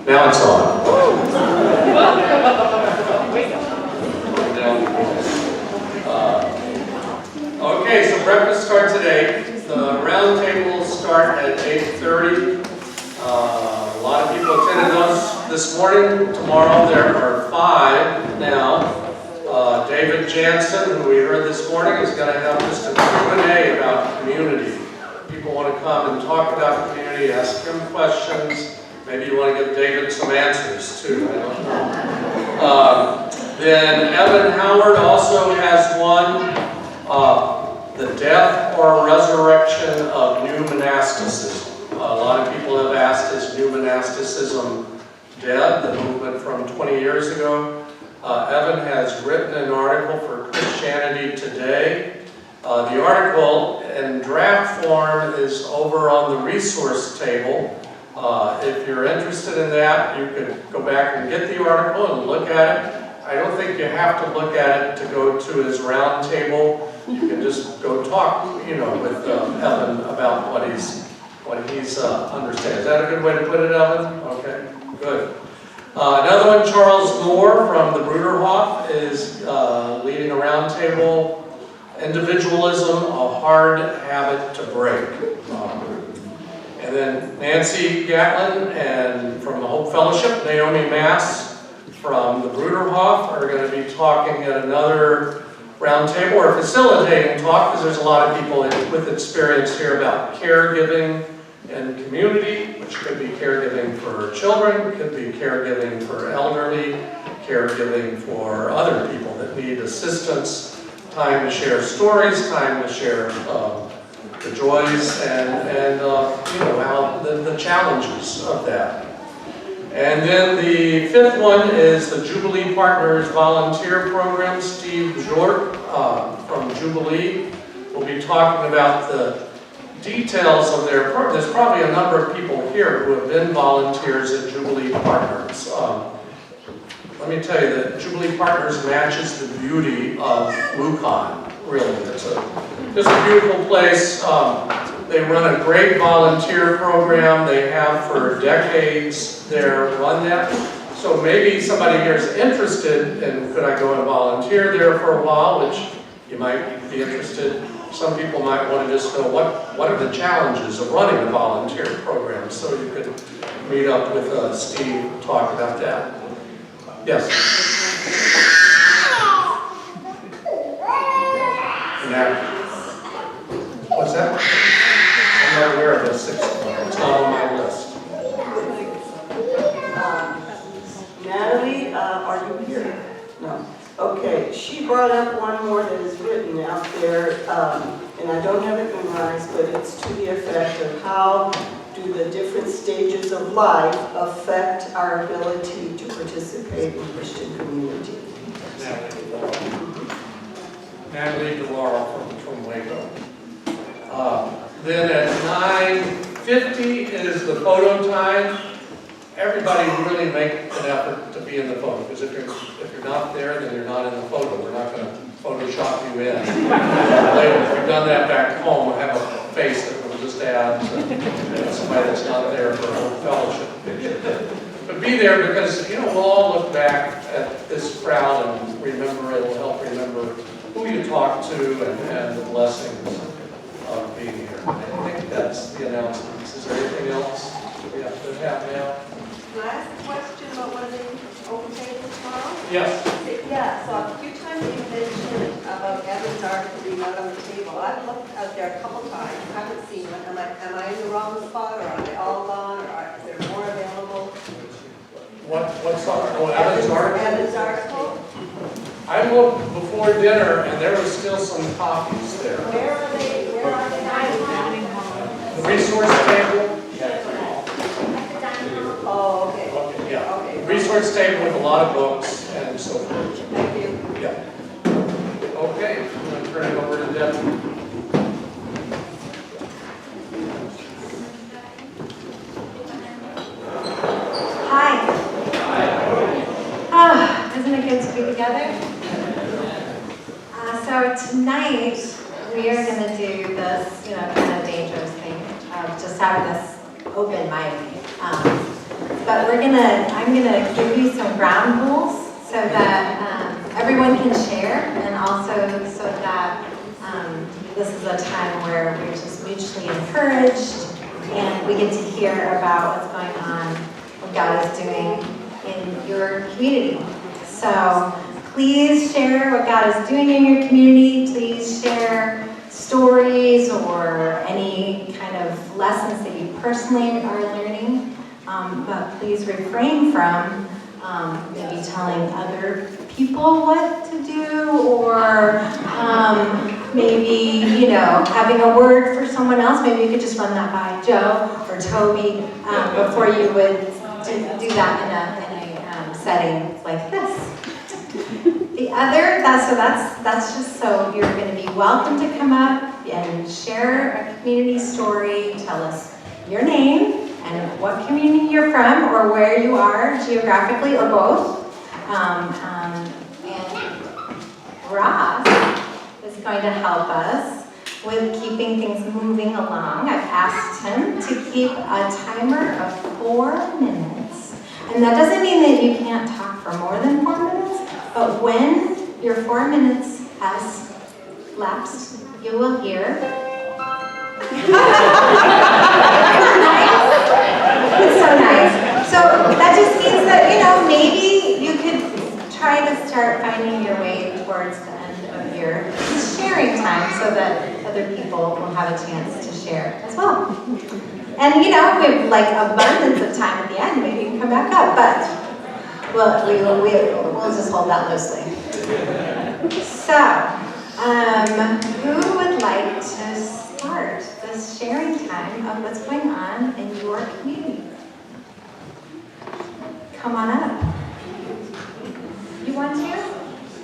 Now it's on. Okay, so breakfast starts at 8. The round table will start at 8:30. A lot of people attended those this morning. Tomorrow there are 5 now. David Jansen, who we heard this morning, is going to have just a Q&A about community. People want to come and talk about community, ask him questions. Maybe you want to give David some answers too, I don't know. Then Evan Howard also has one, the death or resurrection of new monasticism. A lot of people have asked, is new monasticism dead, the movement from 20 years ago? Evan has written an article for Christianity Today. The article in draft form is over on the resource table. If you're interested in that, you could go back and get the article and look at it. I don't think you have to look at it to go to his round table. You can just go talk, with Evan about what he's understands. Is that a good way to put it, Evan? Okay, good. Another one, Charles Moore from the Bruderhof, is leading a roundtable, Individualism, a Hard Habit to Break. And then Nancy Gatlin and from the Hope Fellowship, Naomi Mass from the Bruderhof are going to be talking at another roundtable or facilitating talk, because there's a lot of people with experience here about caregiving and community, which could be caregiving for children, could be caregiving for elderly, caregiving for other people that need assistance, time to share stories, time to share the joys and how the challenges of that. And then the 5th one is the Jubilee Partners Volunteer Program. Steve Jork from Jubilee will be talking about the details of their program. There's probably a number of people here who have been volunteers at Jubilee Partners. Let me tell you that Jubilee Partners matches the beauty of Lucan, really. It's just a beautiful place. They run a great volunteer program. They have for decades run that. So maybe somebody here is interested in, could I go and volunteer there for a while, which you might be interested. Some people might want to just know what are the challenges of running a volunteer program. So you could meet up with Steve and talk about that. Yes? What's that? I'm not aware of the 6th one. It's not on my list. Natalie, are you here? No. Okay, she brought up one more that is written out there, and I don't have it memorized, but it's to the effect of how do the different stages of life affect our ability to participate in Christian community. Natalie DeLauro from Waco. Then at 9:50 is the photo time. Everybody really make an effort to be in the photo, because if you're not there, then you're not in the photo. We're not going to Photoshop you in. Later, if we've done that back home, we'll have a face that we'll just add to somebody that's not there for a whole fellowship picture. But be there, because we'll all look back at this crowd and remember. It'll help remember who you talked to and the blessings of being here. I think that's the announcements. Is there anything else we have to have now? Can I ask a question about one of the open tables tomorrow? Yes. Yeah, so a few times you mentioned about Evan's article being out on the table. I've looked out there a couple times, haven't seen it. Am I in the wrong spot, or are they all gone, or is there more available? What's on? Oh, Evan's article? Evan's article? I looked before dinner, and there was still some copies there. Where are they? Where are they? The resource table? Oh, okay. Okay, yeah. Okay. Resource table with a lot of books and so forth. Thank you. Yeah. Okay, I'm going to turn it over to Deb. Hi. Isn't it good to be together? So tonight we are going to do this, kind of dangerous thing of just having this open mic. but I'm gonna give you some ground rules so that everyone can share, and also so that this is a time where we're just mutually encouraged and we get to hear about what's going on, what God is doing in your community. So please share what God is doing in your community. Please share stories or any kind of lessons that you personally are learning. But please refrain from maybe telling other people what to do, or maybe, having a word for someone else. Maybe you could just run that by Joe or Toby before you would do that in a setting like this. The other, that's just so you're going to be welcome to come up and share a community story. Tell us your name and what community you're from or where you are geographically or both. And Ross is going to help us with keeping things moving along. I've asked him to keep a timer of 4 minutes. And that doesn't mean that you can't talk for more than 4 minutes, but when your 4 minutes has lapsed, you will hear. It's so nice. So that just means that, maybe you could try to start finding your way towards the end of your sharing time so that other people will have a chance to share as well. And, we have abundance of time at the end. Maybe you can come back up, but we'll just hold that loosely. So, who would like to start this sharing time of what's going on in your community? Come on up. You want to?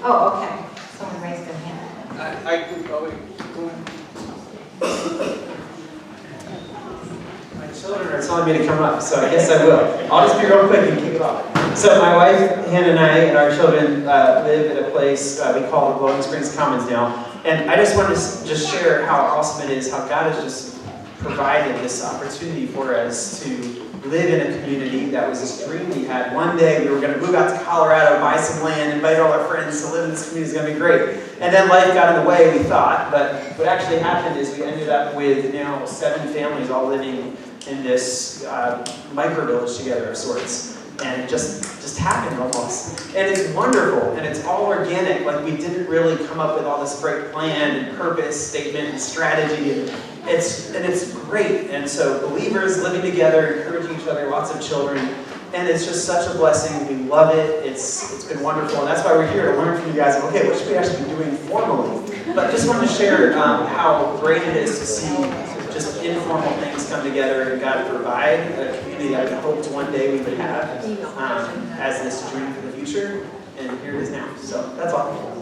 Oh, okay. Someone raised their hand. I can probably go ahead. My children are telling me to come up, so I guess I will. I'll just be real quick and kick it off. So my wife, Hannah, and I, and our children live at a place we call the Glowing Springs Commons now. And I just wanted to just share how awesome it is, how God has just provided this opportunity for us to live in a community. That was this dream we had. One day we were going to move out to Colorado, buy some land, invite all our friends to live in this community. It's going to be great. And then life got in the way, we thought. But what actually happened is we ended up with now 7 families all living in this micro-village together of sorts. And it just happened almost. And it's wonderful, and it's all organic. Like, we didn't really come up with all this great plan and purpose statement and strategy. And it's great. And so believers living together, encouraging each other, lots of children. And it's just such a blessing. We love it. It's been wonderful. And that's why we're here to learn from you guys. Okay, what should we actually be doing formally? But just wanted to share how great it is to see just informal things come together and God provide a community that we hoped one day we would have as this dream for the future. And here it is now. So that's all.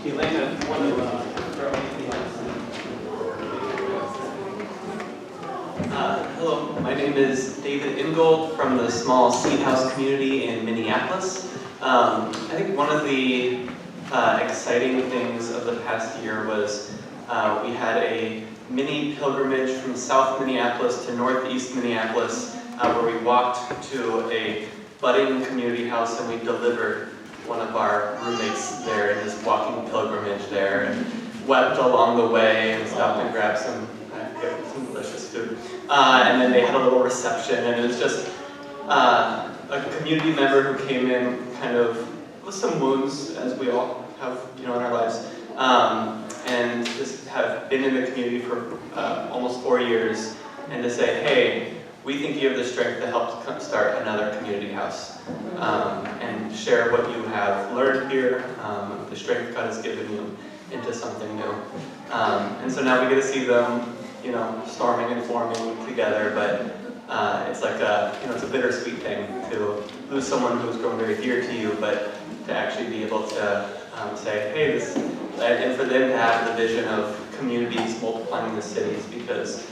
Elena, one of Hello, my name is David Ingold from the small Seed House community in Minneapolis. I think one of the exciting things of the past year was we had a mini pilgrimage from South Minneapolis to Northeast Minneapolis where we walked to a budding community house and we delivered one of our roommates there in this walking pilgrimage there and wept along the way and stopped and grabbed some delicious food. And then they had a little reception, and it was just a community member who came in kind of with some wounds, as we all have, in our lives, and just have been in the community for almost 4 years, and to say, hey, we think you have the strength to help start another community house, and share what you have learned here, the strength God has given you into something new. And so now we get to see them storming and forming together, but it's like it's a bittersweet thing to lose someone who's grown very dear to you, but to actually be able to say, hey, this, and for them to have the vision of communities multiplying the cities, because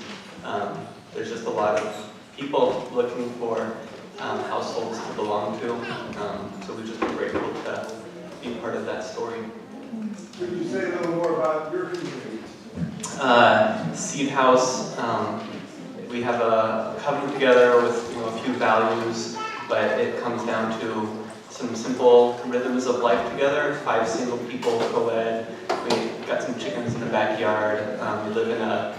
there's just a lot of people looking for households to belong to. So we've just been grateful to be part of that story. Could you say a little more about your community? Seed House, we have a covenant together with a few values, but it comes down to some simple rhythms of life together. 5 single people, co-ed. We got some chickens in the backyard. We live in a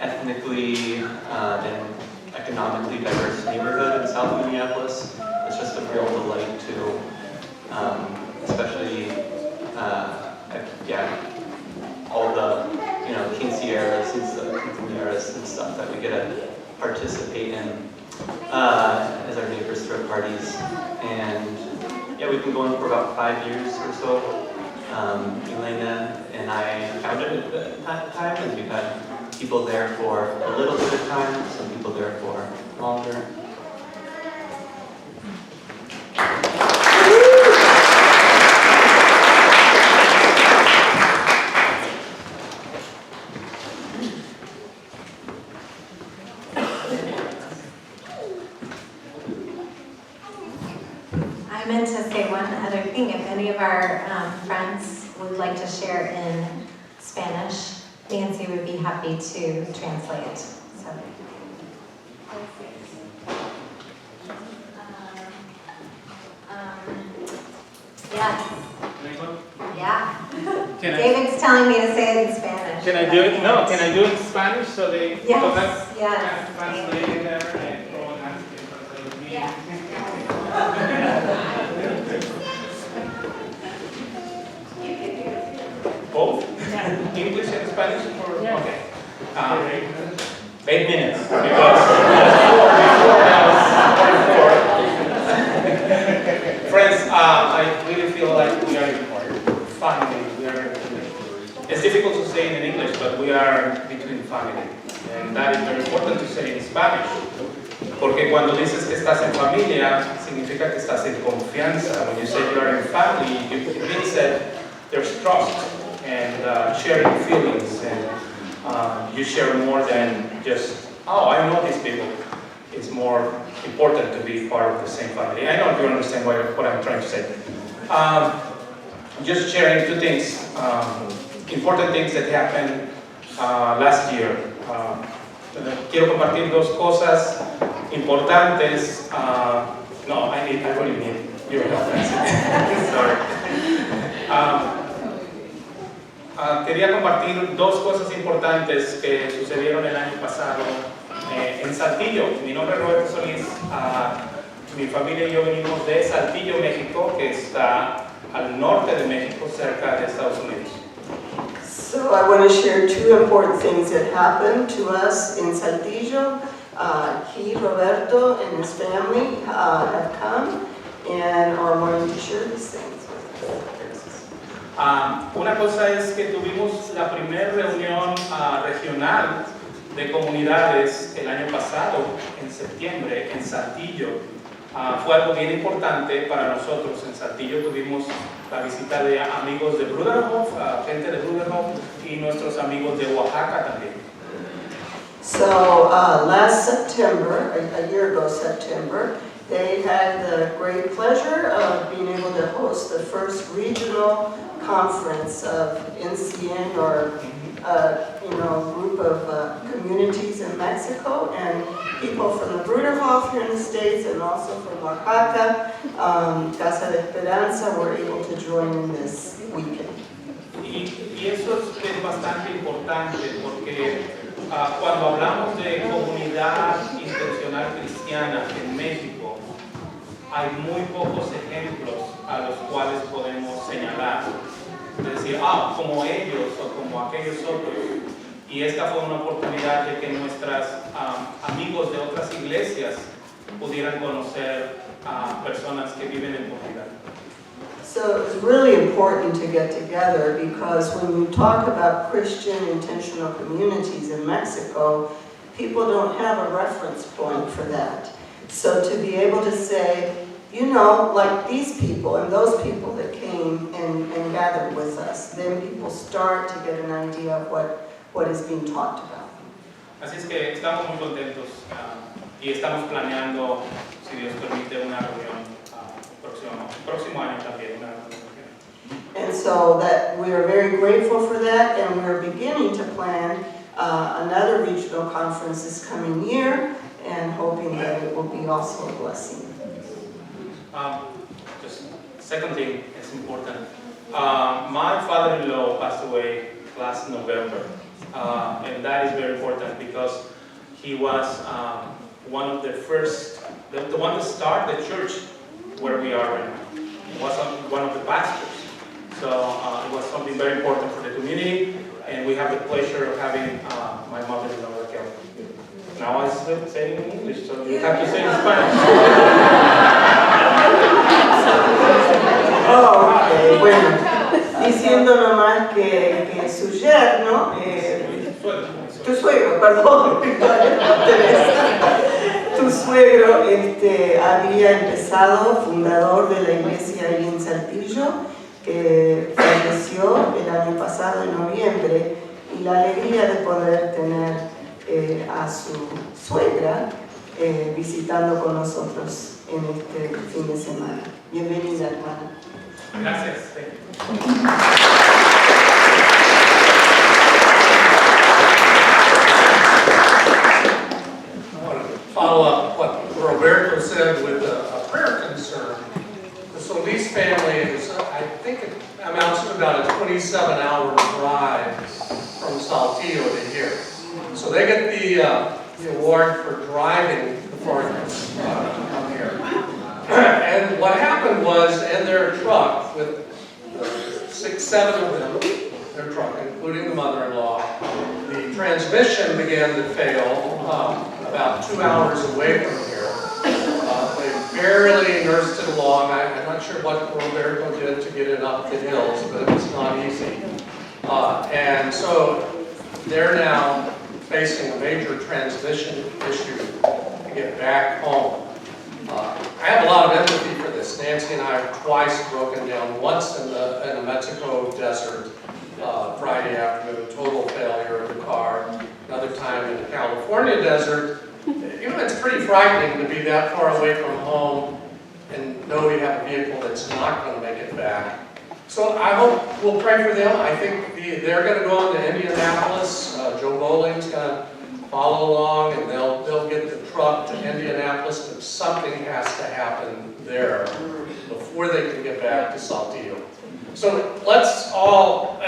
ethnically and economically diverse neighborhood in South Minneapolis. It's just a real delight to, especially, all the, quinceañeras and stuff that we get to participate in as our neighbors throw parties. And we've been going for about 5 years or so. Elena and I founded it at that time, and we've had people there for a little bit of time, some people there for longer. I meant to say one other thing. If any of our friends would like to share in Spanish, Nancy would be happy to translate. So. Yes. Yeah. David's telling me to say it in Spanish. Can I do it? No, can I do it in Spanish so they Yes, can yes. translate it there and go and ask you to translate me? Yeah. Both? English and Spanish? Or, okay. 8 minutes. Because friends, I really feel like we are family. We are. It's difficult to say in English, but we are between family. And that is very important to say in Spanish. Porque cuando dices que estás en familia, significa que estás en confianza. When you say you are in family, it means that there's trust and sharing feelings, and you share more than just, oh, I know these people. It's more important to be part of the same family. I know you understand what I'm trying to say. Just sharing 2 things, important things that happened last year. Quiero compartir 2 cosas importantes. No, I really need your help. Sorry. Quería compartir 2 cosas importantes que sucedieron el año pasado en Saltillo. Mi nombre es Roberto Solís. Mi familia y yo venimos de Saltillo, México, que está al norte de México, cerca de Estados Unidos. So I want to share 2 important things that happened to us in Saltillo. Roberto, and his family have come and are wanting to share these things with us. Una cosa es que tuvimos la primera reunión regional de comunidades el año pasado, en septiembre, en Saltillo. Fue algo bien importante para nosotros. En Saltillo tuvimos la visita de amigos de Bruderhof, gente de Bruderhof, y nuestros amigos de Oaxaca también. So last September, a year ago September, they had the great pleasure of being able to host the first regional conference of NCN, or group of communities in Mexico, and people from the Bruderhof here in the States and also from Oaxaca, Casa de Esperanza, were able to join in this weekend. Y eso es bastante importante porque cuando hablamos de comunidad intencional cristiana en México, hay muy pocos ejemplos a los cuales podemos señalar. Es decir, como ellos o como aquellos otros. Y esta fue una oportunidad de que nuestros amigos de otras iglesias pudieran conocer a personas que viven en comunidad. So it's really important to get together, because when you talk about Christian intentional communities in Mexico, people don't have a reference point for that. So to be able to say, like these people and those people that came and gathered with us, then people start to get an idea of what is being talked about. Así es que estamos muy contentos y estamos planeando, si si Dios permite, una reunión próximo año también, una reunión. And so that we are very grateful for that, and we're beginning to plan another regional conference this coming year, and hoping that it will be also a blessing. Just second thing is important. My father-in-law passed away last November, and that is very important because he was one of the first, the one that started the church where we are right now. He was one of the pastors. So it was something very important for the community, and we have the pleasure of having my mother-in-law Raquel. Now I say it in English, so you have to say it in Spanish. Oh, ok, bueno, diciendo nomás que su yerno, tu suegro, perdón, tu suegro había empezado, fundador de la iglesia ahí en Saltillo, falleció el año pasado en noviembre, y la alegría de poder tener a su suegra visitando con nosotros en este fin de semana. Bienvenida, hermana. Gracias. I want to follow up what Roberto said with a prayer concern. The Solis family is, I think it amounts to about a 27-hour drive from Saltillo to here. So they get the award for driving the foreigners to come here. And what happened was, in their truck, with 6, 7 of them, their truck, including the mother-in-law, the transmission began to fail about 2 hours away from here. They barely nursed it along. I'm not sure what Roberto did to get it up the hills, but it was not easy. And so they're now facing a major transmission issue to get back home. I have a lot of empathy for this. Nancy and I have twice broken down, once in the Mexico desert, Friday afternoon, total failure of the car. Another time in the California desert. You know, it's pretty frightening to be that far away from home and know you have a vehicle that's not going to make it back. So I hope we'll pray for them. I think they're going to go on to Indianapolis. Joe Bowling's going to follow along, and they'll get the truck to Indianapolis, but something has to happen there before they can get back to Saltillo. So let's all,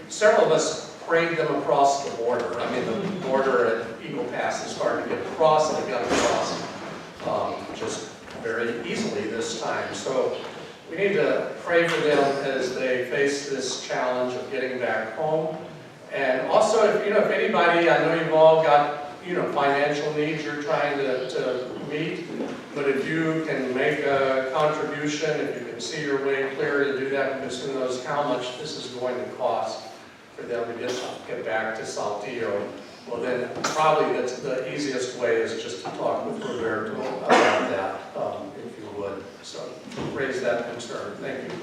several of us prayed them across the border. I mean, the border at Eagle Pass is hard to get across, and they got across just very easily this time. So we need to pray for them as they face this challenge of getting back home. And also, if anybody, I know you've all got, financial needs you're trying to meet, but if you can make a contribution, if you can see your way clear to do that, because who knows how much this is going to cost for them to get back to Saltillo, well then probably that's the easiest way is just to talk with Roberto about that, if you would. So raise that concern. Thank you.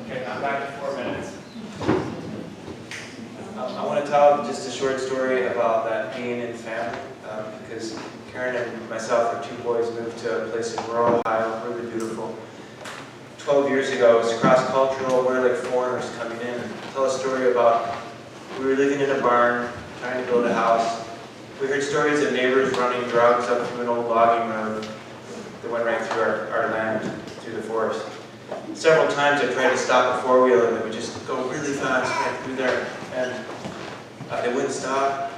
Okay, I'm back in 4 minutes. I want to tell just a short story about that being in family, because Karen and myself, our 2 boys, moved to a place in rural Ohio, really beautiful. 12 years ago, it was cross-cultural, we're like foreigners coming in. Tell a story about, we were living in a barn, trying to build a house. We heard stories of neighbors running drugs up through an old logging road that went right through our land, through the forest. Several times I tried to stop a four-wheeler and it would just go really fast right through there, and it wouldn't stop.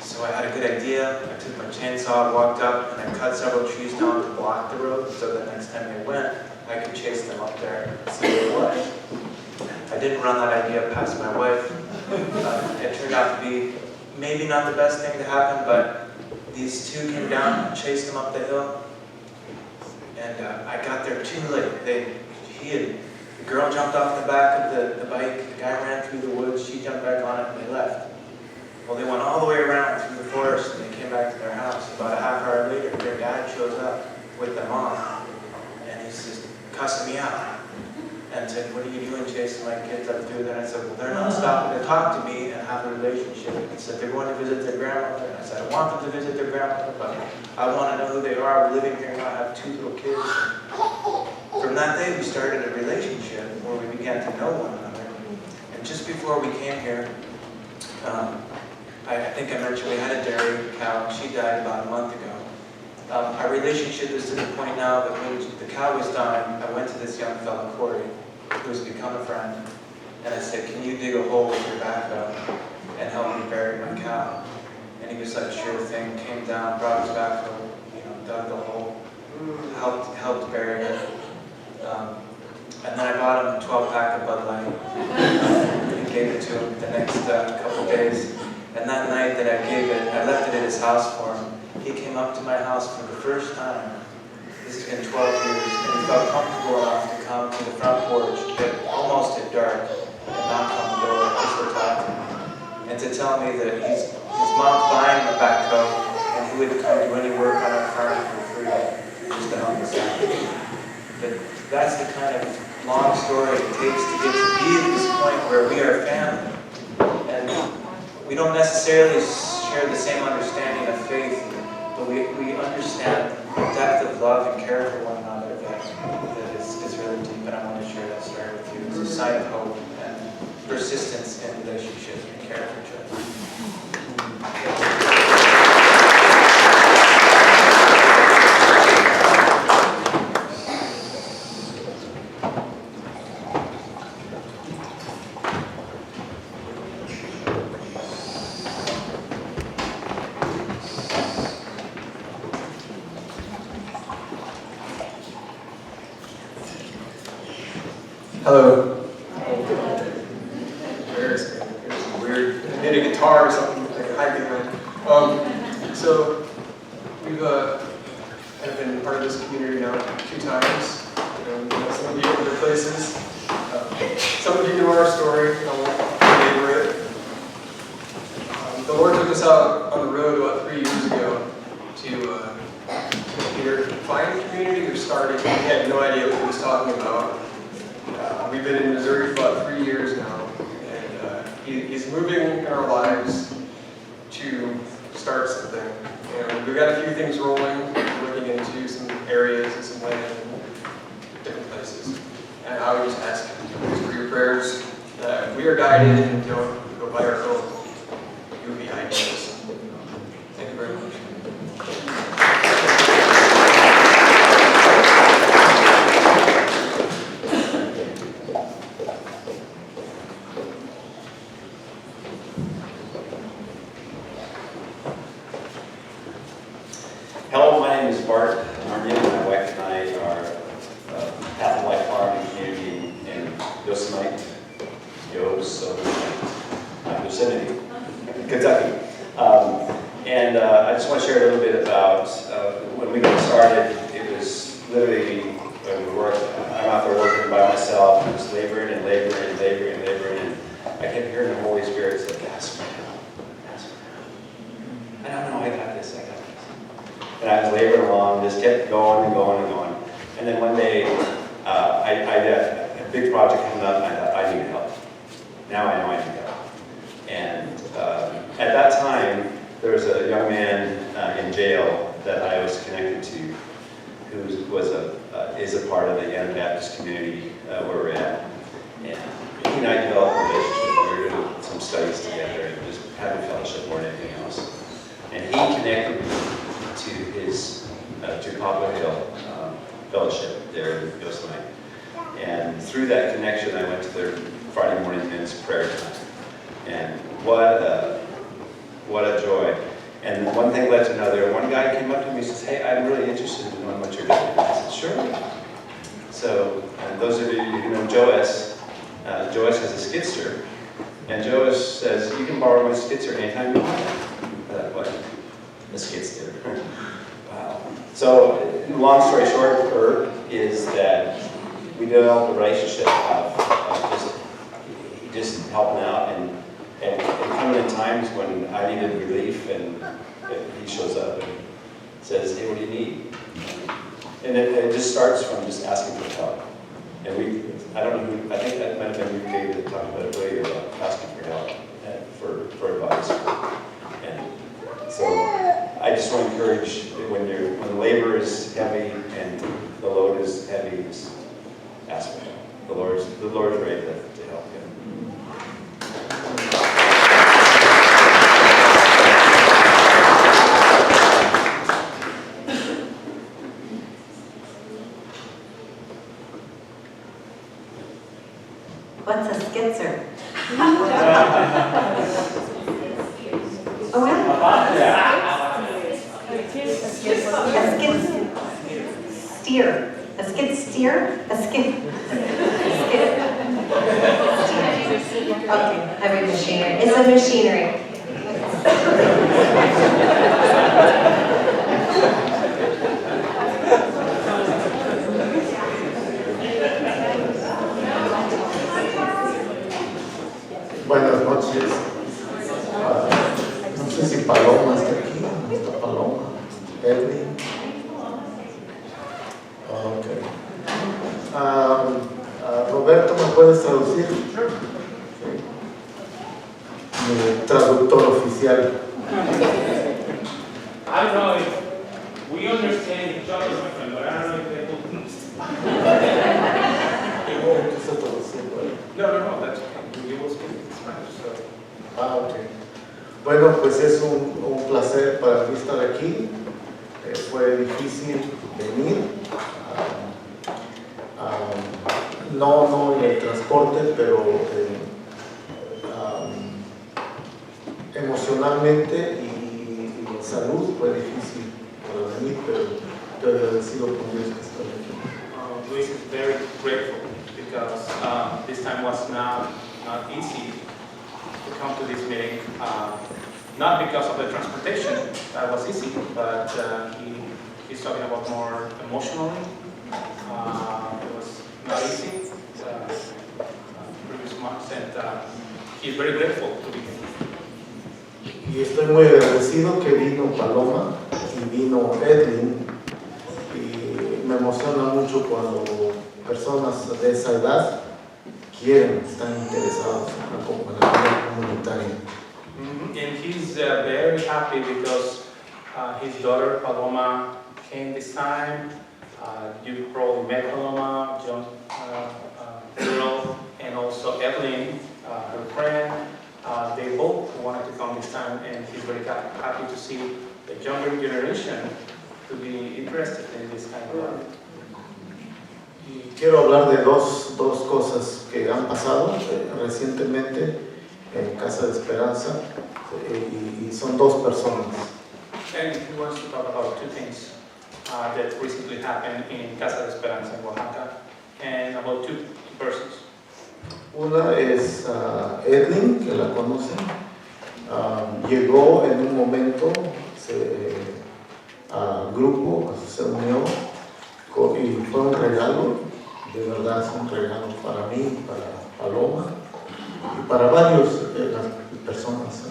So I had a good idea. I took my chainsaw, walked up, and I cut several trees down to block the road so that next time they went, I could chase them up there and see what it was. I didn't run that idea past my wife. It turned out to be maybe not the best thing to happen, but these 2 came down and chased them up the hill. And I got there too late. He had The girl jumped off the back of the bike, the guy ran through the woods, she jumped back on it, and they left. Well, they went all the way around through the forest, and they came back to their house. About a half hour later, their dad shows up with their mom, and he's just cussing me out. And said, what are you doing chasing my kids up through there? And I said, well, they're not stopping to talk to me and have a relationship. He said, they're going to visit their grandmother. And I said, I want them to visit their grandmother, but I want to know who they are. We're living here now, I have 2 little kids. From that day, we started a relationship where we began to know one another. And just before we came here, I think I mentioned we had a dairy cow. She died about a month ago. Our relationship is to the point now that when the cow was dying, I went to this young fellow, Corey, who's become a friend, and I said, can you dig a hole with your backhoe and help me bury my cow? And he was like, sure thing, came down, brought his backhoe, dug the hole, helped bury it. And then I bought him a 12-pack of Bud Light and gave it to him the next couple days. And that night that I gave it, I left it at his house for him. He came up to my house for the first time. This has been 12 years, and he felt comfortable enough to come to the front porch almost at dark and knock on the door just to talk to me. And to tell me that his mom's buying a backhoe and he would come do any work on our farm for free just to help us out. But that's the kind of long story it takes to get to be at this point where we are family. And we don't necessarily share the same understanding of faith, but we understand the depth of love and care for one another that is really deep, and I want to share that story with you. It's a sign of hope and persistence in relationships and care for each other. Hello. There's weird, hit a guitar or something, like a high band. So we've kind of been part of this community now 2 times. Some of you other places. Some of you know our story. I won't belabor it. The Lord took us out on the road about 3 years ago to either find community or start it. We had no idea what he was talking about. We've been in Missouri for about 3 years now, and he's moving in our lives to start something. And we've got a few things rolling, looking into some areas and some land and different places. And I would just ask for your prayers that we are guided and don't go by our own. You would be ideas. Thank you very much. Hello, my name is Bart Marnian. My wife and I are Path of Life Farming Community in Yosemite, Yosemite, Kentucky. And I just want to share a little bit about when we got started. It was literally when we worked. I'm out there working by myself, and just laboring and laboring and laboring and laboring, and I kept hearing the Holy Spirit say, "Ask for help, ask for help." I don't know. I got this. And I was laboring along, just kept going and going and going. And then one day, I had a big project coming up, and I thought, I need help. Now I know I need help. And at that time, there was a young man in jail that I was connected to, who is a part of the Anabaptist community where we're at. And he and I developed a relationship. We were doing some studies together and just having fellowship more than anything else. And he connected me to his to Poplar Hill Fellowship there in Yosemite. And through that connection, I went to their Friday morning men's prayer time. And what a joy. And one thing led to another. One guy came up to me and says, "Hey, I'm really interested in knowing what you're doing." And I said, "Sure." So, and those of you who know Joas, Joas has a skidster. And Joas says, "You can borrow my skidster anytime you want." I thought, what? The skidster. Wow. So, long story short, is that we developed a relationship just helping out and coming in times when I needed relief, and he shows up and says, hey, what do you need? And it just starts from just asking for help. And I don't know who, I think that might have been David that talked about it earlier, about asking for help and for advice. And so I just want to encourage that when the labor is heavy and the load is heavy, just ask for help. The Lord's ready to help you. What's a skitzer? Oh, yeah? A skid steer. A skid steer? A skid. Okay, I read machinery. It's a machinery. Buenas noches. No sé si Paloma está aquí. ¿Dónde está Paloma? Edwin. Ok. Roberto, ¿me puedes traducir? Sí. Mi traductor oficial. I don't know if we understand each other, my friend, but I don't know if they will. No, that's okay. We will speak in Spanish, so. Ok. Bueno, pues es un placer para mí estar aquí. Fue difícil venir. No en el transporte, pero emocionalmente y en salud fue difícil para venir, pero estoy agradecido con Dios que estoy aquí. Luis is very grateful because this time was not easy to come to this meeting. Not because of the transportation, that was easy, but he's talking about more emotionally. It was not easy previous months, and he's very grateful to be here. Y estoy muy agradecido que vino Paloma y vino Edwin, y me emociona mucho cuando personas de esa edad están interesados en la vida comunitaria. And he's very happy because his daughter Paloma came this time. You probably met Paloma, John, girl, and also Evelyn, her friend. They both wanted to come this time, and he's very happy to see the younger generation to be interested in this kind of work. Y quiero hablar de dos cosas que han pasado recientemente en Casa de Esperanza, y son dos personas. And he wants to talk about two things that recently happened in Casa de Esperanza in Oaxaca, and about two persons. Una es Edwin, que la conocen. Llegó en un momento al grupo, se unió, y fue un regalo, de verdad es un regalo para mí, para Paloma y para varios de las personas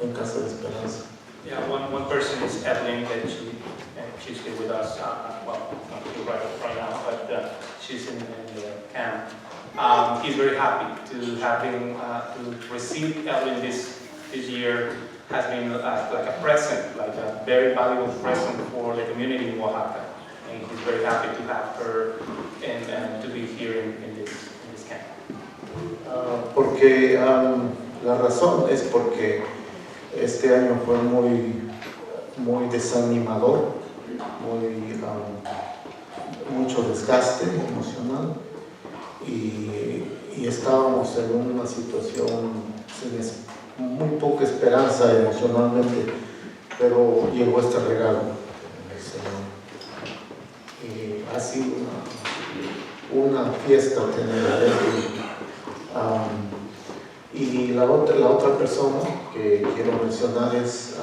en Casa de Esperanza. Yeah, one person is Evelyn, that she's here with us. Well, not here right now, but she's in the camp. He's very happy to having to receive Evelyn this year. Has been like a present, like a very valuable present for the community in Oaxaca, and he's very happy to have her and to be here in this camp. Porque la razón es porque este año fue muy desanimador, mucho desgaste emocional, y estábamos en una situación sin muy poca esperanza emocionalmente, pero llegó este regalo del Señor. Y ha sido una fiesta tener a él. Y la otra persona que quiero mencionar es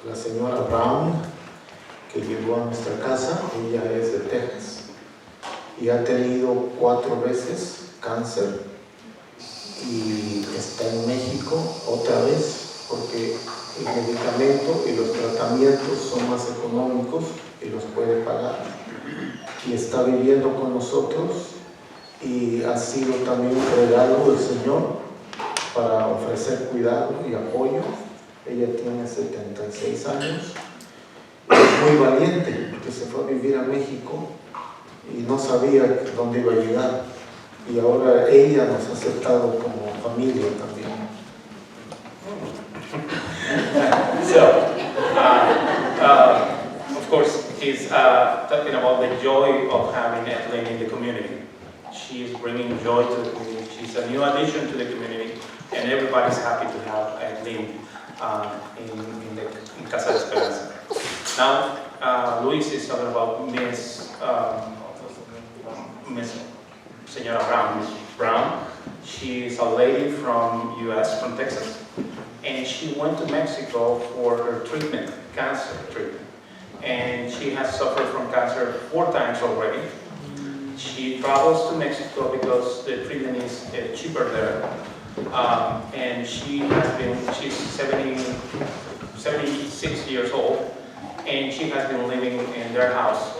la señora Brown, que llegó a nuestra casa. Ella es de Texas. y ha tenido 4 veces cáncer y está en México otra vez porque el medicamento y los tratamientos son más económicos y los puede pagar. Y está viviendo con nosotros y ha sido también un regalo del Señor para ofrecer cuidado y apoyo. Ella tiene 76 años, es muy valiente porque se fue a vivir a México y no sabía dónde iba a llegar. Y ahora ella nos ha aceptado como familia también. So, of course, he's talking about the joy of having Evelyn in the community. She is bringing joy to the community. She's a new addition to the community, and everybody's happy to have Evelyn in Casa de Esperanza. Now, Luis is talking about Miss Señora Brown. Miss Brown. She is a lady from U.S., from Texas. And she went to Mexico for her treatment, cancer treatment. And she has suffered from cancer 4 times already. She travels to Mexico because the treatment is cheaper there. And she's 76 years old, and she has been living in their house.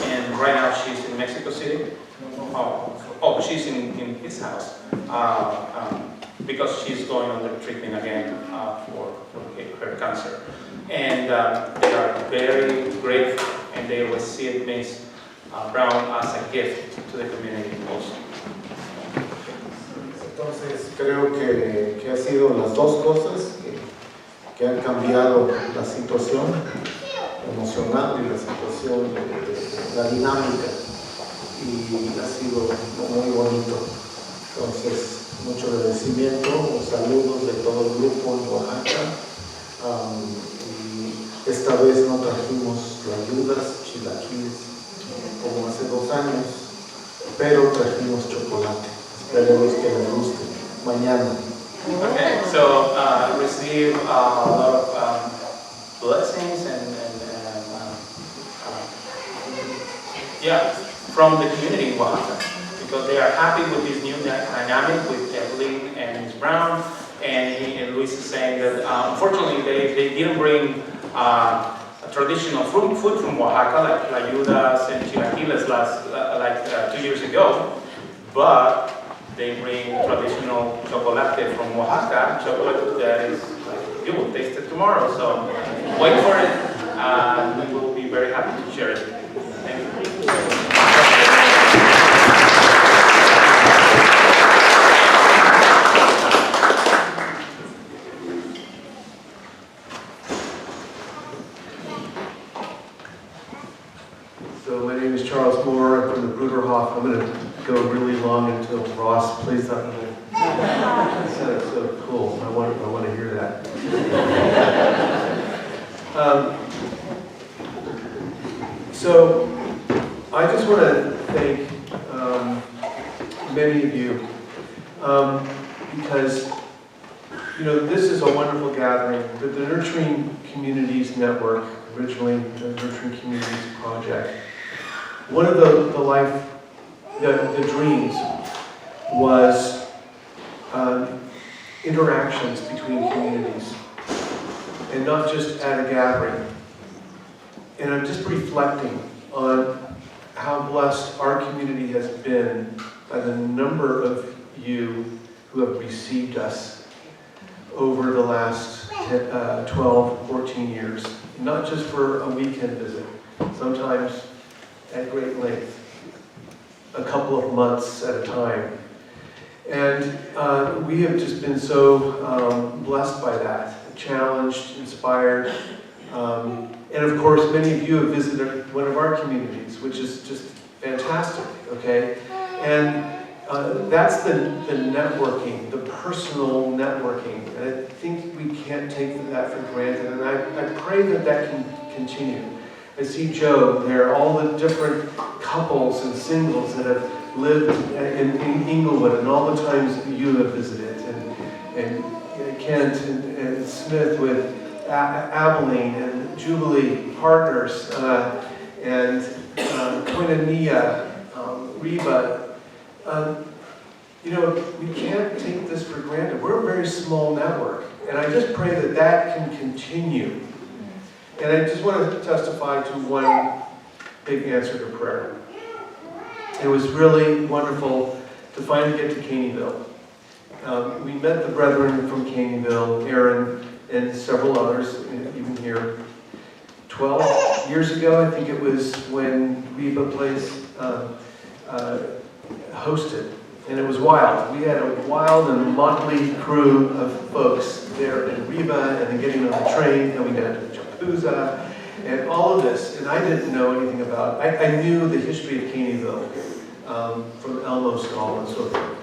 And right now she's in Mexico City. She's in his house. Because she's going under treatment again for her cancer. And they are very grateful, and they receive Miss Brown as a gift to the community also. Entonces creo que ha sido las dos cosas que han cambiado la situación emocional y la situación de la dinámica, y ha sido muy bonito. Entonces, mucho agradecimiento, los saludos de todo el grupo en Oaxaca. Y esta vez no trajimos ayudas, chilaquiles, como hace 2 años, pero trajimos chocolate. Esperemos que les guste. Mañana. Okay, so receive a lot of blessings and from the community in Oaxaca, because they are happy with this new dynamic with Evelyn and Ms. Brown. And Luis is saying that unfortunately they didn't bring traditional food from Oaxaca, like ayudas and chilaquiles like 2 years ago, but they bring traditional chocolate from Oaxaca, chocolate that is, you will taste it tomorrow, so wait for it, we will be very happy to share it. Thank you. So my name is Charles Moore. I'm from the Bruderhof. I'm going to go really long until Ross plays that little. That's so cool. I want to hear that. So I just want to thank many of you because this is a wonderful gathering. The Nurturing Communities Network, originally the Nurturing Communities Project. One of the dreams was interactions between communities, and not just at a gathering. And I'm just reflecting on how blessed our community has been by the number of you who have received us over the last 12, 14 years. Not just for a weekend visit, sometimes at great length, a couple of months at a time. And we have just been so blessed by that, challenged, inspired. And of course, many of you have visited one of our communities, which is just fantastic, okay? And that's the networking, the personal networking. And I think we can't take that for granted. And I pray that can continue. I see Joe there, all the different couples and singles that have lived in Inglewood, and all the times you have visited, and Kent and Smith with Abilene and Jubilee Partners, and Koinonia Reba, you know, we can't take this for granted. We're a very small network, and I just pray that that can continue. And I just want to testify to one big answer to prayer. It was really wonderful to finally get to Caneyville. We met the brethren from Caneyville, Aaron and several others, even here. 12 years ago, I think it was, when Reba Place hosted. And it was wild. We had a wild and motley crew of folks there in Reba, and then getting on the train, and we got to Chapuza, and all of this. And I didn't know anything about it. I knew the history of Caneyville from Elmo Skull and so forth.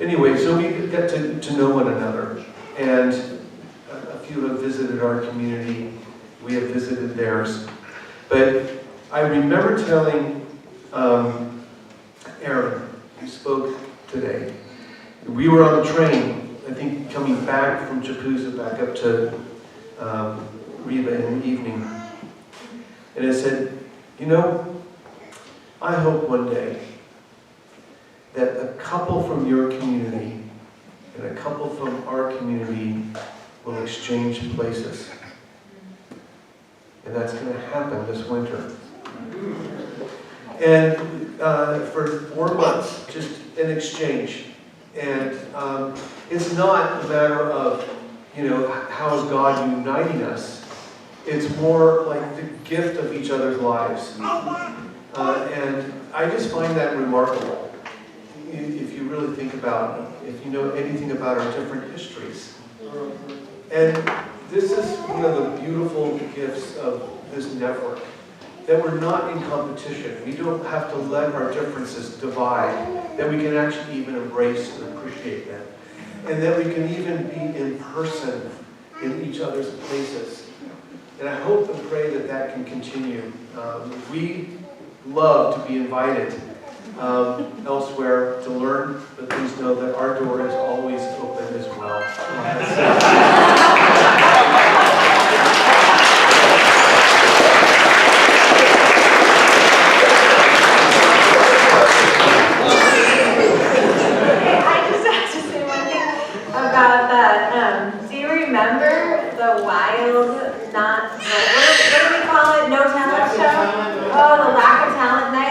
Anyway, so we got to know one another. And a few have visited our community. We have visited theirs. But I remember telling Aaron, who spoke today, we were on the train, I think coming back from Chapuza back up to Reba in the evening. And I said, you know, I hope one day that a couple from your community and a couple from our community will exchange places. And that's going to happen this winter. And for 4 months, just an exchange. And it's not a matter of, you know, how is God uniting us. It's more like the gift of each other's lives. And I just find that remarkable. If you really think about it, if you know anything about our different histories. And this is one of the beautiful gifts of this network, that we're not in competition. We don't have to let our differences divide, that we can actually even embrace and appreciate them. And that we can even be in person in each other's places. And I hope and pray that that can continue. We love to be invited elsewhere to learn, but please know that our door is always open as well. I just have to say one thing about that. Do you remember the wild, what do we call it? No talent show? Oh, the lack of talent night.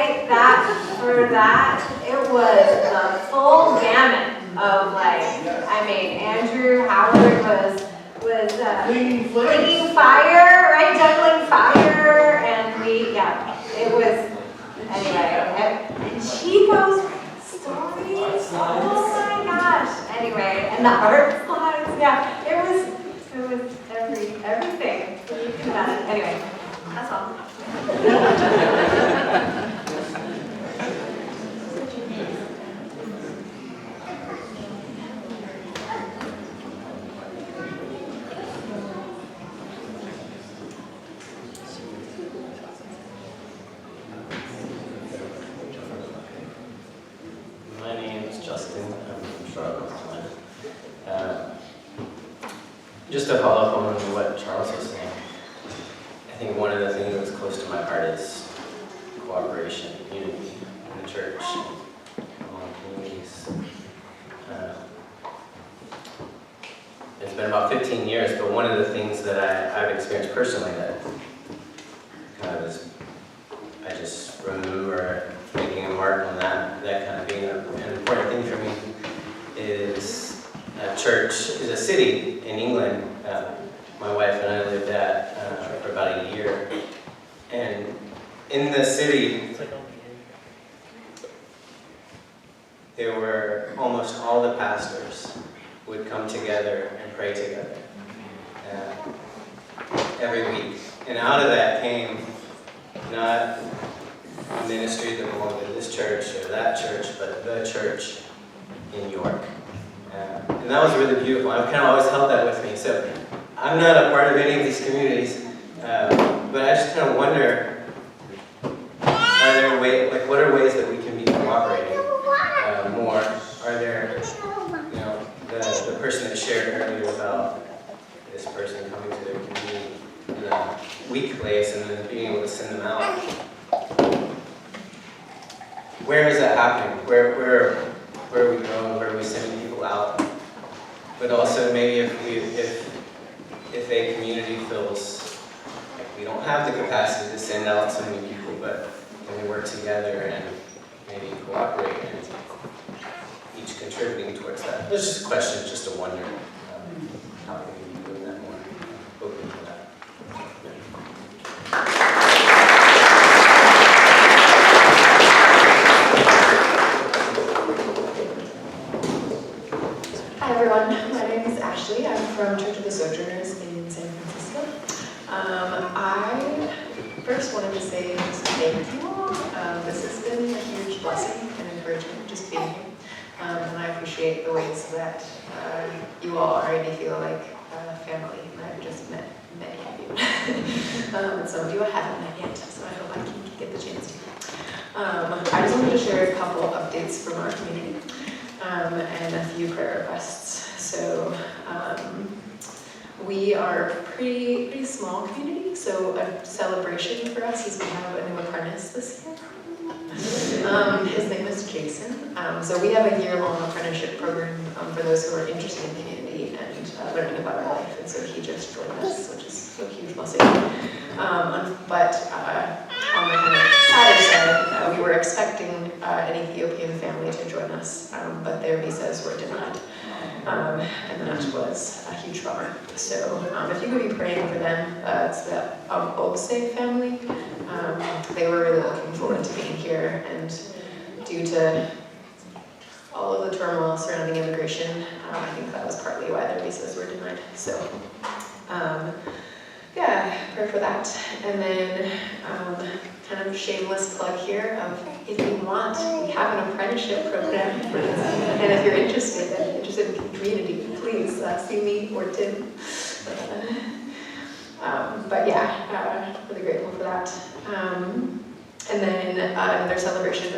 It was the full gamut of, like, I mean, Andrew Howard was flinging fire, right? Juggling fire, and it was, anyway, and Chico's stories, oh my gosh. Anyway, and the art slides, yeah, it was everything. You can imagine. Anyway, that's all. My name is Justin. I'm from Charlotte, North Carolina. Just to follow up on what Charles was saying, I think one of the things that was close to my heart is cooperation, unity in the church, among communities. It's been about 15 years, but one of the things that I've experienced personally that kind of is, I just remember making a mark on that kind of being an important thing for me, is a church, is a city in England. My wife and I lived at for about a year. And in the city, there were almost all the pastors would come together and pray together every week. And out of that came not a ministry that belonged to this church or that church, but the church in York. And that was really beautiful. I've kind of always held that with me. So I'm not a part of any of these communities, but I just kind of wonder, are there ways, like what are ways that we can be cooperating more? Are there, you know, the person that shared earlier about this person coming to their community in a weak place and then being able to send them out. where is that happening? Where are we going? Where are we sending people out? But also maybe if a community feels like we don't have the capacity to send out so many people, but can we work together and maybe cooperate and each contributing towards that? It's just a question, just a wonder. How can we be doing that more? Open for that. Hi everyone, my name is Ashley. I'm from Church of the Sojourners in San Francisco. I first wanted to say thank you all. This has been a huge blessing and encouragement just being here. And I appreciate the ways that you all already feel like family. I've just met many of you. And some of you I haven't met yet, so I hope I can get the chance to. I just wanted to share a couple updates from our community. And a few prayer requests. So we are a pretty small community, so a celebration for us is we have a new apprentice this year. His name is Jason. So we have a year-long apprenticeship program for those who are interested in community and learning about our life, and so he just joined us, which is a huge blessing. But on the kind of sadder side, we were expecting an Ethiopian family to join us, but their visas were denied. And that was a huge bummer. So if you could be praying for them, it's the Obse family. They were really looking forward to being here, and due to all of the turmoil surrounding immigration, I think that was partly why their visas were denied. So yeah, pray for that. And then kind of shameless plug here of if you want, we have an apprenticeship program. And if you're interested in community, please see me or Tim. But yeah, really grateful for that. And then another celebration,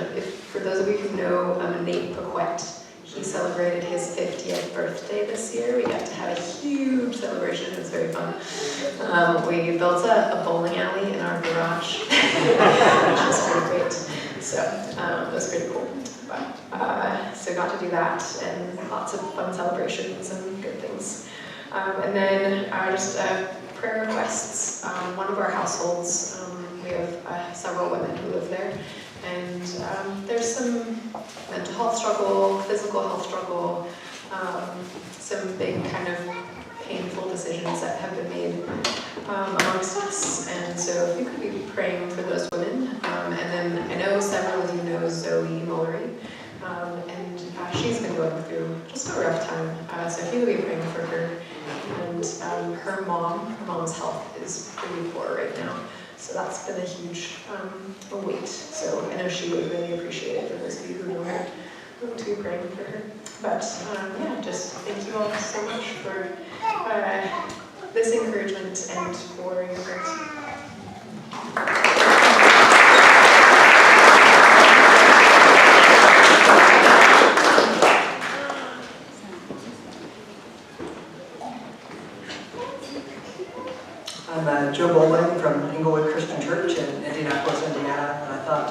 for those of you who know Nate Paquette, he celebrated his 50th birthday this year. We got to have a huge celebration. It was very fun. We built a bowling alley in our garage, which was pretty great. So it was pretty cool. But, so got to do that, and lots of fun celebrations and good things. And then just prayer requests. One of our households, we have several women who live there. And there's some mental health struggle, physical health struggle, some big kind of painful decisions that have been made amongst us. And so if you could be praying for those women. And then I know several of you know Zoe Mullery, and she's been going through just a rough time. So if you could be praying for her. And her mom's health is pretty poor right now. So that's been a huge weight. So I know she would really appreciate it for those of you who know her, to be praying for her. But yeah, just thank you all so much for this encouragement and for your prayers. I'm Joe Bowling from Inglewood Christian Church in Indianapolis, Indiana, and I thought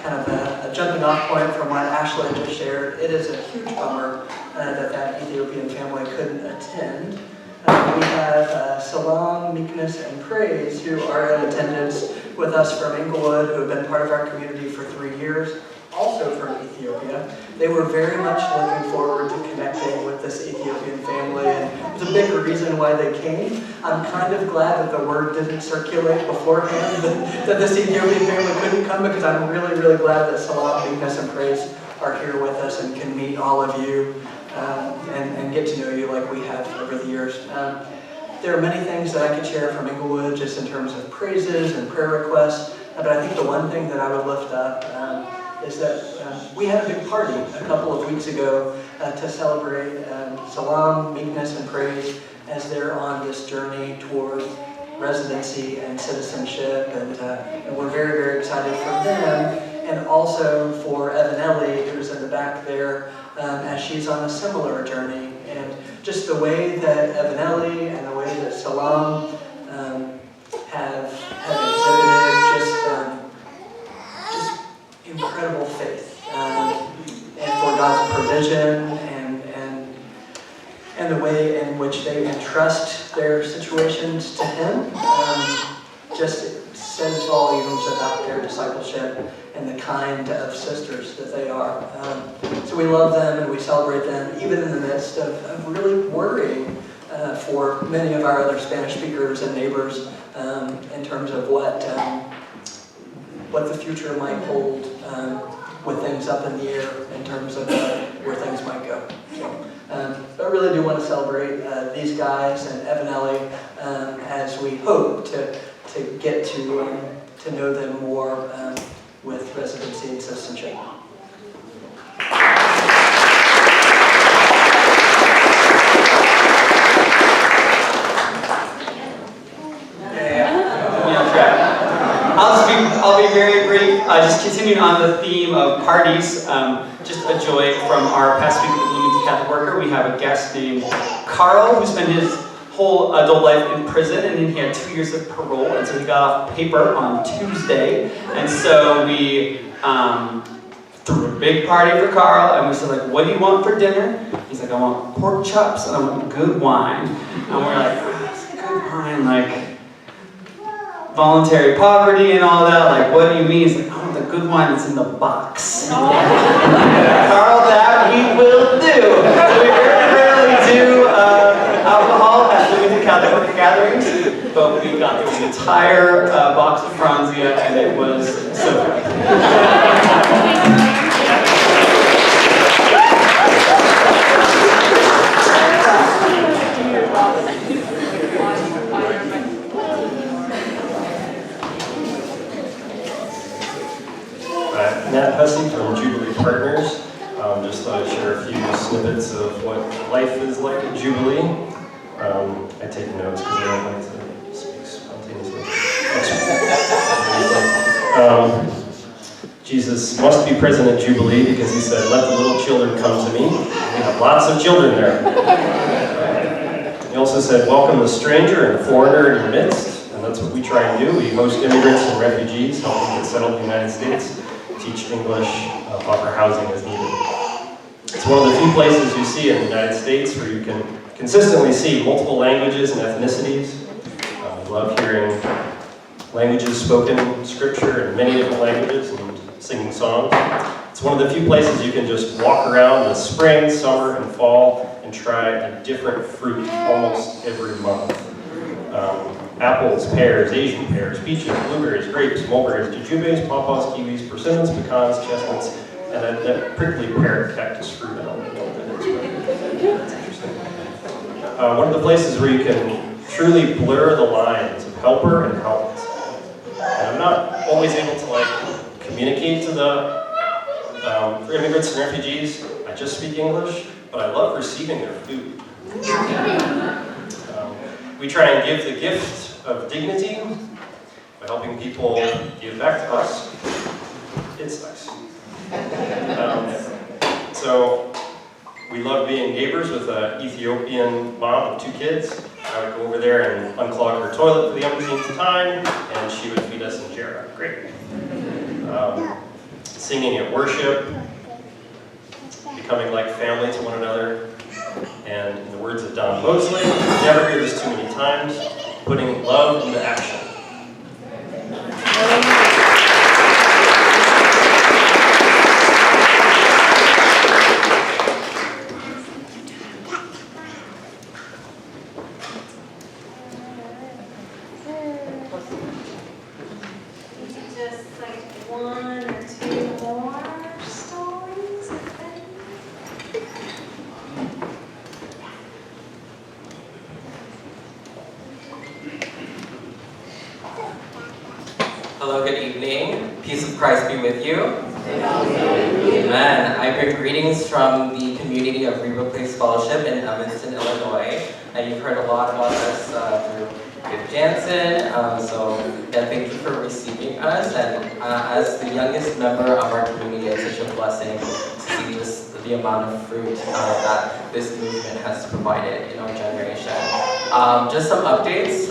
kind of a jumping off point from what Ashley just shared, it is a huge bummer that Ethiopian family couldn't attend. We have Salam, Meekness, and Praise who are in attendance with us from Inglewood, who have been part of our community for 3 years, also from Ethiopia. They were very much looking forward to connecting with this Ethiopian family, and it was a big reason why they came. I'm kind of glad that the word didn't circulate beforehand that this Ethiopian family couldn't come, because I'm really, really glad that Salam, Meekness, and Praise are here with us and can meet all of you and get to know you like we have over the years. There are many things that I could share from Inglewood just in terms of praises and prayer requests, but I think the one thing that I would lift up is that we had a big party a couple of weeks ago to celebrate Salam, Meekness, and Praise as they're on this journey toward residency and citizenship, and we're very, very excited for them, and also for Evanelli, who's in the back there, as she's on a similar journey. And just the way that Evanelli and the way that Salam have exhibited just incredible faith God's provision and the way in which they entrust their situations to Him. Just says volumes about their discipleship and the kind of sisters that they are. So we love them and we celebrate them, even in the midst of really worrying for many of our other Spanish speakers and neighbors in terms of what the future might hold with things up in the air in terms of where things might go. So, I really do want to celebrate these guys and Evan Ellie as we hope to get to know them more with residency and citizenship. I'll be very brief. Just continuing on the theme of parties, just a joy from our past week at Bloomington Catholic Worker. We have a guest named Carl who spent his whole adult life in prison, and then he had 2 years of parole, and so he got off paper on Tuesday, and so we threw a big party for Carl, and we said, like, what do you want for dinner? He's like, I want pork chops and I want good wine. And we're like, oh, good wine, like voluntary poverty and all that, like, what do you mean? He's like, I want the good wine that's in the box. Carl, that we will do. So we very rarely do alcohol at Bloomington Catholic Worker gatherings, but we got through the entire box of Franzia, and it was so good. Matt Hussey from Jubilee Partners. Just thought I'd share a few snippets of what life is like at Jubilee. I take notes because I don't like to speak spontaneously. Jesus must be present at Jubilee because he said, let the little children come to me. We have lots of children there. He also said, welcome the stranger and foreigner in your midst. And that's what we try and do. We host immigrants and refugees, help them get settled in the United States, teach English, offer housing as needed. It's one of the few places you see in the United States where you can consistently see multiple languages and ethnicities. I love hearing languages spoken in scripture in many different languages and singing songs. It's one of the few places you can just walk around in the spring, summer, and fall and try a different fruit almost every month. Apples, pears, Asian pears, peaches, blueberries, grapes, mulberries, jujubes, pawpaws, kiwis, persimmons, pecans, chestnuts, and that prickly pear cactus fruit. I don't know what that is, but that's interesting. One of the places where you can truly blur the lines of helper and helped. And I'm not always able to communicate to the immigrants and refugees. I just speak English, but I love receiving their food. We try and give the gift of dignity by helping people give back to us. It's nice. So we love being neighbors with an Ethiopian mom of 2 kids. I would go over there and unclog her toilet for the umpteenth time, and she would feed us injera. Great. Singing at worship, becoming like family to one another. And in the words of Don Mosley, never hear this too many times, putting love into action. Just like 1 or 2 more stories. Hello, good evening. Peace of Christ be with you. Amen. I bring greetings from the community of Reba Place Fellowship in Evanston, Illinois. And you've heard a lot about us through Viv Jansen. So thank you for receiving us. And as the youngest member of our community, it's such a blessing to see the amount of fruit that this movement has provided in our generation. Just some updates.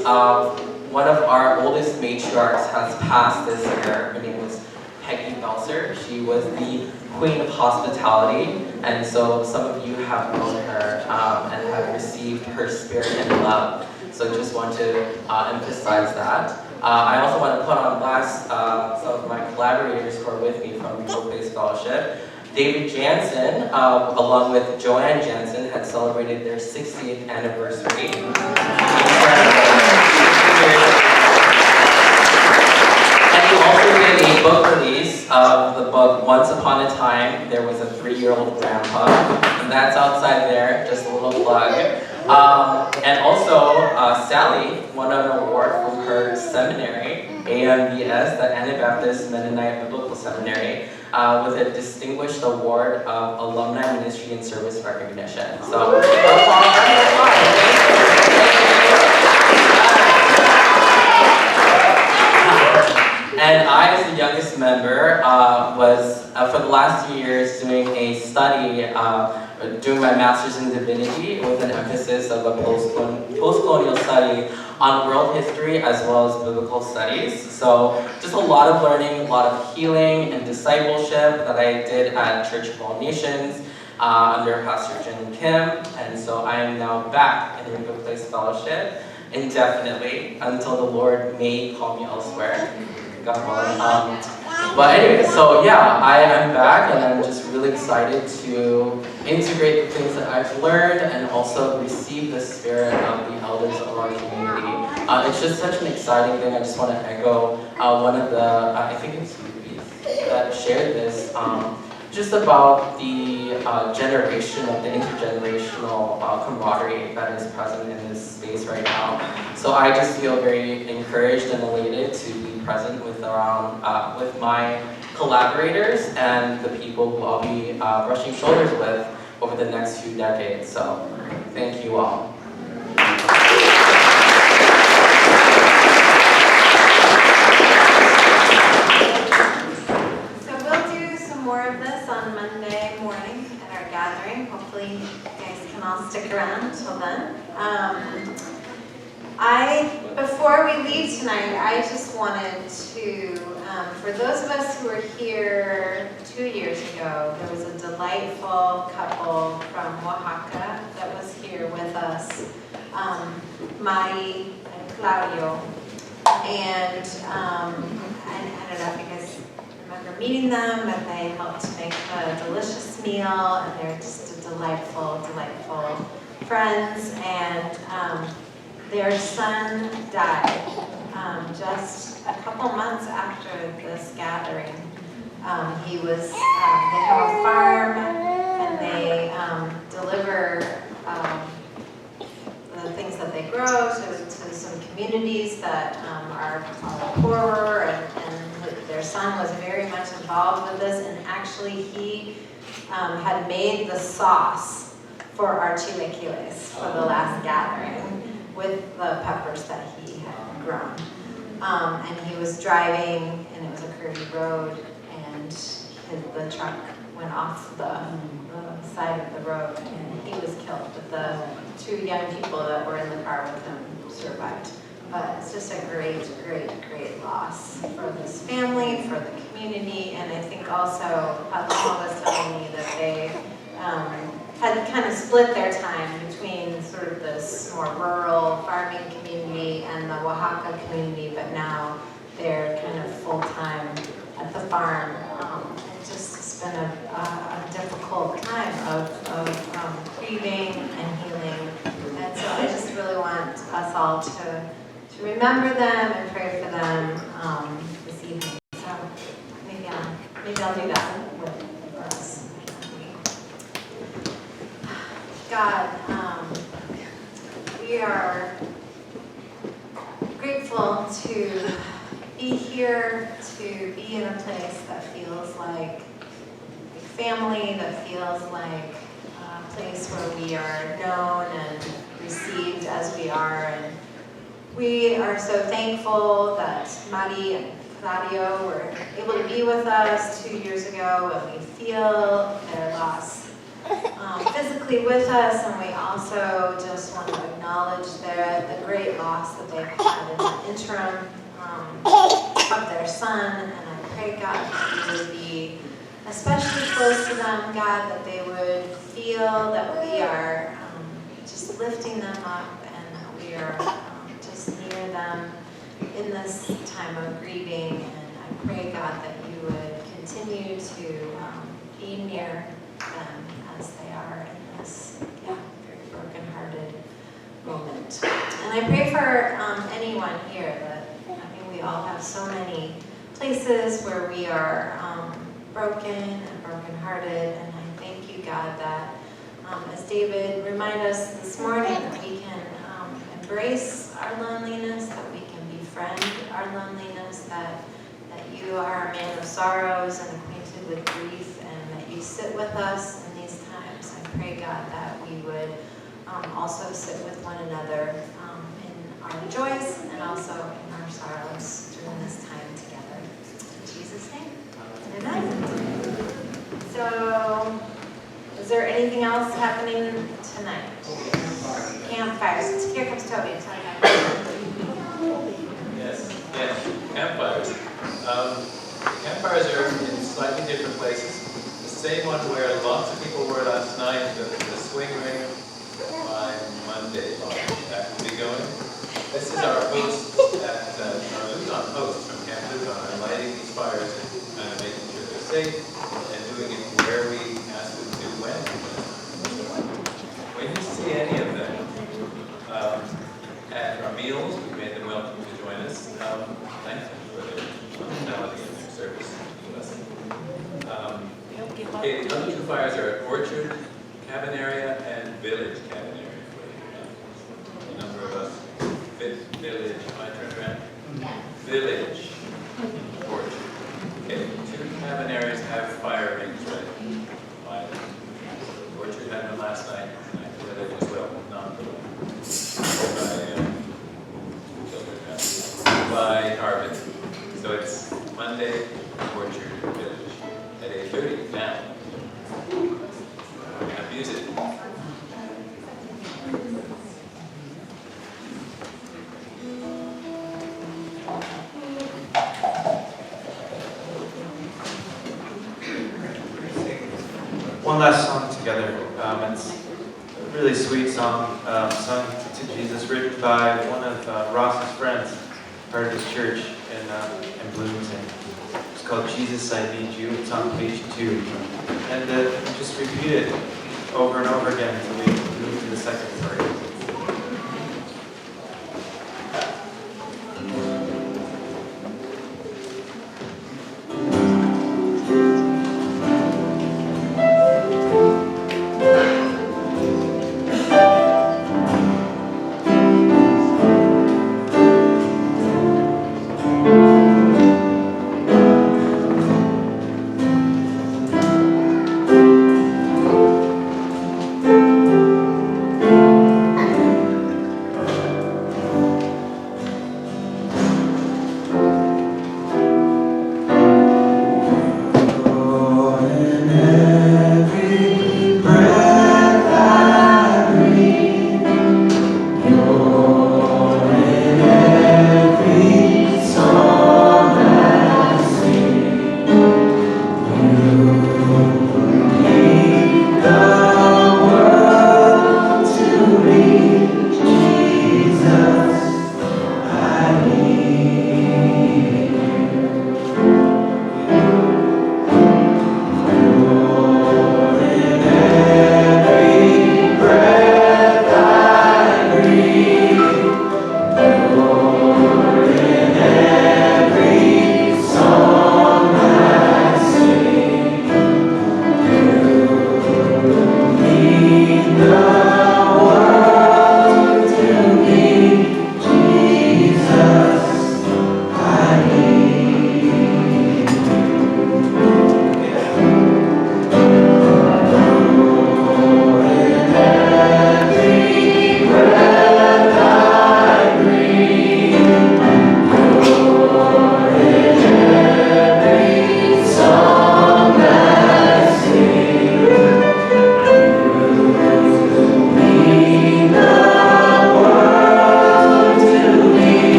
One of our oldest matriarchs has passed this year. Her name was Peggy Belser. She was the Queen of Hospitality, And so some of you have known her and have received her spirit and love. So just want to emphasize that. I also want to put on blast some of my collaborators who are with me from Regal Place Fellowship. David Jansen, along with Joanne Jansen, had celebrated their 60th anniversary. And he also did a book release of the book Once Upon a Time, There Was a 3-Year-Old Grandpa. And that's outside there, just a little plug. And also, Sally won an award from her seminary, AMBS, the Anabaptist Mennonite Biblical Seminary, with a distinguished award of Alumni Ministry and Service Recognition. So, and I, as the youngest member, was for the last 2 years doing a study, doing my master's in divinity with an emphasis of a post-colonial study on world history as well as biblical studies. So just a lot of learning, a lot of healing and discipleship that I did at Church of All Nations under Pastor Jen Kim. And so I am now back in the Regal Place Fellowship indefinitely until the Lord may call me elsewhere. God willing. But anyway, so yeah, I am back and I'm just really excited to integrate the things that I've learned and also receive the spirit of the elders of our community. It's just such an exciting thing. I just want to echo one of the, I think it's Ruby that shared this, just about the generation of the intergenerational camaraderie that is present in this space right now. So I just feel very encouraged and elated to be present with my collaborators and the people who I'll be brushing shoulders with over the next few decades. So thank you all. So we'll do some more of this on Monday morning at our gathering. Hopefully you guys can all stick around till then. Before we leave tonight, I just wanted to, for those of us who were here 2 years ago, there was a delightful couple from Oaxaca that was here with us, Mari and Claudio. And I don't know if you guys remember meeting them, but they helped make a delicious meal, and they're just a delightful, delightful friends. And their son died just a couple months after this gathering. They have a farm and they deliver the things that they grow to some communities that are poorer, and their son was very much involved with this, and actually he had made the sauce for our chilaquiles for the last gathering with the peppers that he had grown. And he was driving, and it was a curvy road, and the truck went off the side of the road, and he was killed. But the 2 young people that were in the car with him survived. But it's just a great, great, great loss for this family, for the community, and I think also Paloma was telling me that they had kind of split their time between sort of this more rural farming community and the Oaxaca community, but now they're kind of full-time at the farm. It's been a difficult time of grieving and healing, and so I just really want us all to remember them and pray for them this evening. So maybe I'll do that for us. God, we are grateful to be here, to be in a place that feels like family, that feels like a place where we are known and received as we are. And we are so thankful that Mari and Claudio were able to be with us 2 years ago, and we feel their loss physically with us, and we also just want to acknowledge the great loss that they've had in the interim of their son. And I pray, God, that you would be especially close to them, God, that they would feel that we are just lifting them up and that we are just near them in this time of grieving. And I pray, God, that you would continue to be near them as they are in this, very brokenhearted moment. And I pray for anyone here that, we all have so many places where we are broken and brokenhearted, and I thank you, God, that as David reminded us this morning, that we can embrace our loneliness, that we can befriend our loneliness, that you are a man of sorrows and acquainted with grief, and that you sit with us in these times. I pray, God, that we would also sit with one another in our joys and also in our sorrows during this time together. In Jesus' name, amen. So, is there anything else happening tonight? Campfires. Here comes Toby to tell you. Yes, campfires. Campfires are in slightly different places. The same one where lots of people were last night, the swing ring by Monday, that will be going. This is our host at our Luton host from Camp Luton, lighting these fires and making sure they're safe and doing it where we ask them to when. When you see any of them at our meals, we made them welcome to join us. Thank them for their hospitality and their service to us. Okay, the other two fires are at Orchard Cabin Area and Village Cabin Area. A number of us. Village, my turn around? Village. Orchard. Okay, two cabin areas have fire rings ready. Orchard had one last night, and I Village as well, not the one by Harvard. So it's Monday, Orchard Village at 8:30 now. Have music. One last song together. It's a really sweet song, sung to Jesus, written by one of Ross's friends, part of his church in Bloomington. It's called Jesus, I Need You. It's on page 2. And just repeat it over and over again until we move to the second part.